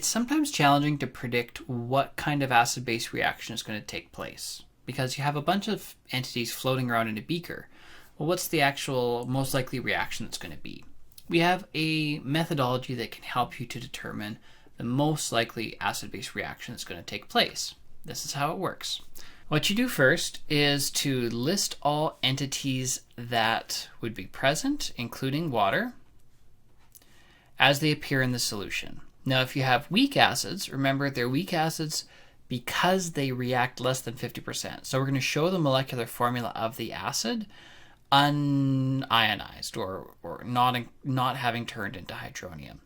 It's sometimes challenging to predict what kind of acid-base reaction is going to take place because you have a bunch of entities floating around in a beaker. Well, what's the actual most likely reaction that's going to be? We have a methodology that can help you to determine the most likely acid-base reaction that's going to take place. This is how it works. What you do first is to list all entities that would be present, including water, as they appear in the solution. Now, if you have weak acids, remember they're weak acids because they react less than 50%. So we're going to show the molecular formula of the acid unionized or not having turned into hydronium.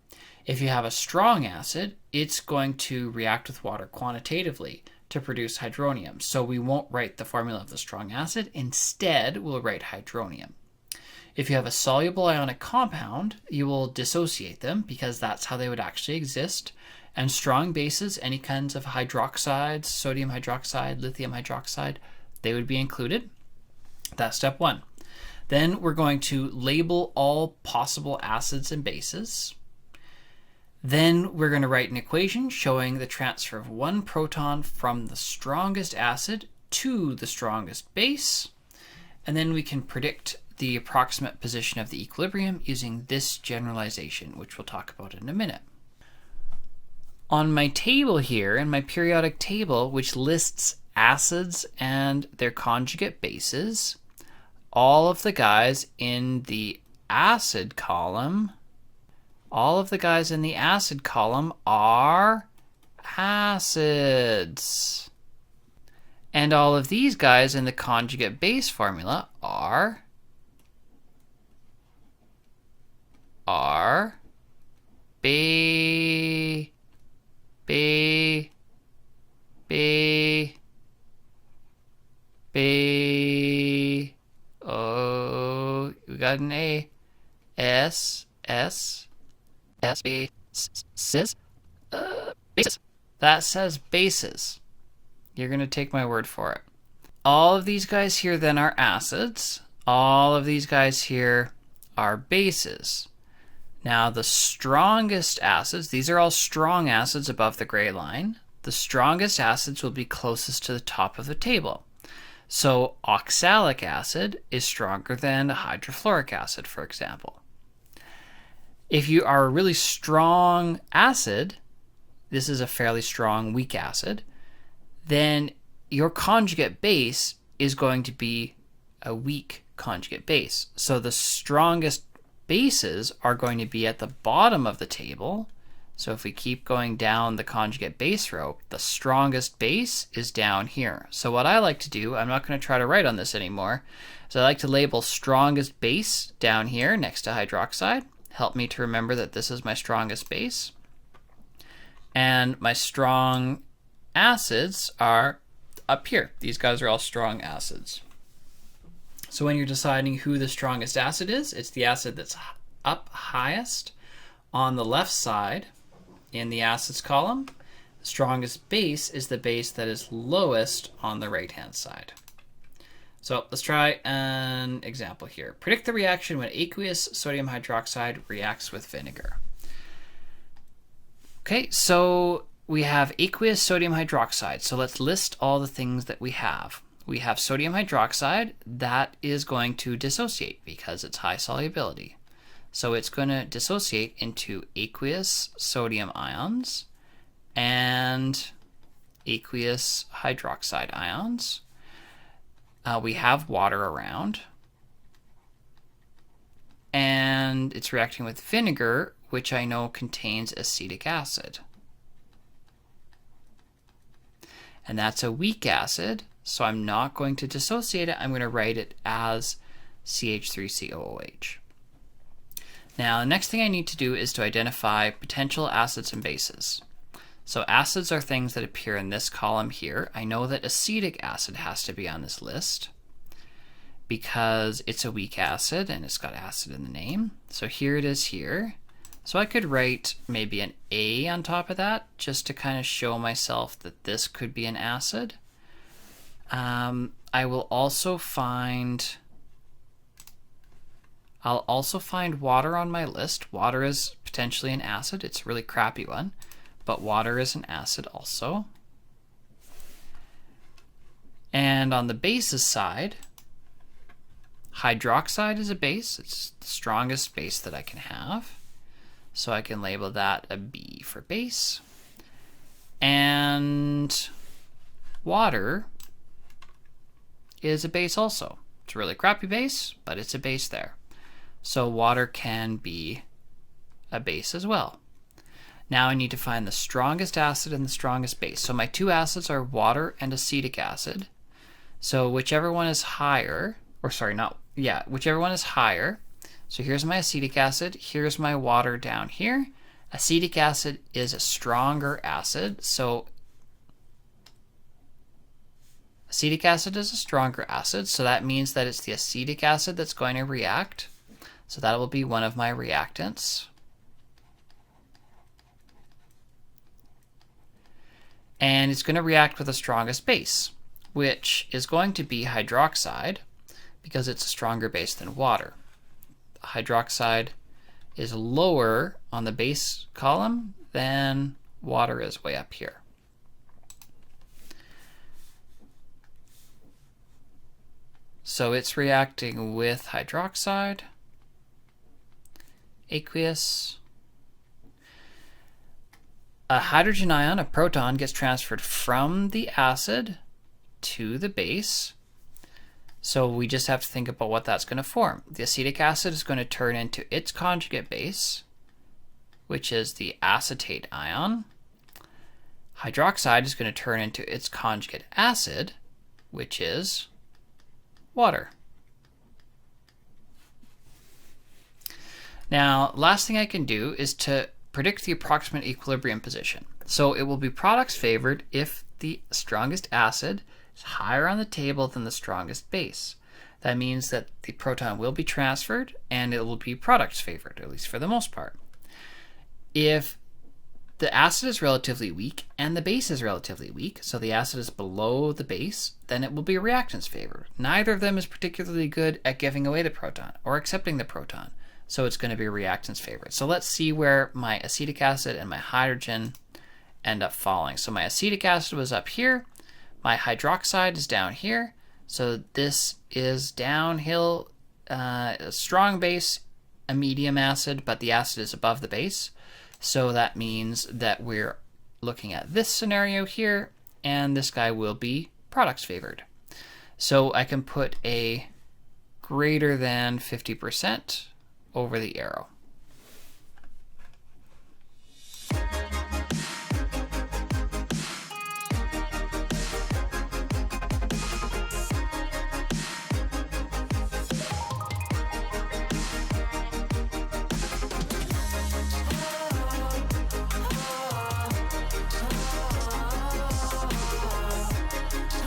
If you have a strong acid, it's going to react with water quantitatively to produce hydronium. So we won't write the formula of the strong acid. Instead, we'll write hydronium. If you have a soluble ionic compound, you will dissociate them because that's how they would actually exist. And strong bases, any kinds of hydroxides, sodium hydroxide, lithium hydroxide, they would be included. That's step one. Then we're going to label all possible acids and bases. Then we're going to write an equation showing the transfer of one proton from the strongest acid to the strongest base. And then we can predict the approximate position of the equilibrium using this generalization, which we'll talk about in a minute. On my table here, in my periodic table, which lists acids and their conjugate bases, all of the guys in the acid column are acids. And all of these guys in the conjugate base formula are oh, we got an A. Bases. That says bases. You're going to take my word for it. All of these guys here then are acids. All of these guys here are bases. Now the strongest acids, these are all strong acids above the gray line. The strongest acids will be closest to the top of the table. So oxalic acid is stronger than hydrofluoric acid, for example. If you are a really strong acid, this is a fairly strong weak acid, then your conjugate base is going to be a weak conjugate base. So the strongest bases are going to be at the bottom of the table. So if we keep going down the conjugate base row, the strongest base is down here. So what I like to do, I'm not going to try to write on this anymore, so I like to label strongest base down here next to hydroxide. Help me to remember that this is my strongest base. And my strong acids are up here. These guys are all strong acids. So when you're deciding who the strongest acid is, it's the acid that's up highest on the left side in the acids column. The strongest base is the base that is lowest on the right-hand side. So let's try an example here. Predict the reaction when aqueous sodium hydroxide reacts with vinegar. Okay, so we have aqueous sodium hydroxide. So let's list all the things that we have. We have sodium hydroxide that is going to dissociate because it's high solubility. So it's going to dissociate into aqueous sodium ions and aqueous hydroxide ions. We have water around. And it's reacting with vinegar, which I know contains acetic acid. And that's a weak acid, so I'm not going to dissociate it. I'm going to write it as CH3COOH. Now, the next thing I need to do is to identify potential acids and bases. So acids are things that appear in this column here. I know that acetic acid has to be on this list because it's a weak acid and it's got acid in the name. So here it is here. So I could write maybe an A on top of that just to kind of show myself that this could be an acid. I'll also find water on my list. Water is potentially an acid. It's a really crappy one, but water is an acid also. And on the bases side, hydroxide is a base. It's the strongest base that I can have. So I can label that a B for base. And water is a base also. It's a really crappy base, but it's a base there. So water can be a base as well. Now I need to find the strongest acid and the strongest base. So my two acids are water and acetic acid. So whichever one is higher, whichever one is higher. So here's my acetic acid, here's my water down here. Acetic acid is a stronger acid, so acetic acid is a stronger acid, so that means that it's the acetic acid that's going to react. So that will be one of my reactants. And it's going to react with the strongest base, which is going to be hydroxide, because it's a stronger base than water. Hydroxide is lower on the base column than water is way up here. So it's reacting with hydroxide, aqueous. A hydrogen ion, a proton, gets transferred from the acid to the base. So we just have to think about what that's going to form. The acetic acid is going to turn into its conjugate base, which is the acetate ion. Hydroxide is going to turn into its conjugate acid, which is water. Now, last thing I can do is to predict the approximate equilibrium position. So it will be products favored if the strongest acid is higher on the table than the strongest base. That means that the proton will be transferred and it will be products favored, at least for the most part. If the acid is relatively weak and the base is relatively weak, so the acid is below the base, then it will be reactants favored. Neither of them is particularly good at giving away the proton or accepting the proton, so it's going to be reactants favored. So let's see where my acetic acid and my hydrogen end up falling. So my acetic acid was up here, my hydroxide is down here, so this is downhill, a strong base, a medium acid, but the acid is above the base. So that means that we're looking at this scenario here, and this guy will be products favored. So I can put a greater than 50% over the arrow.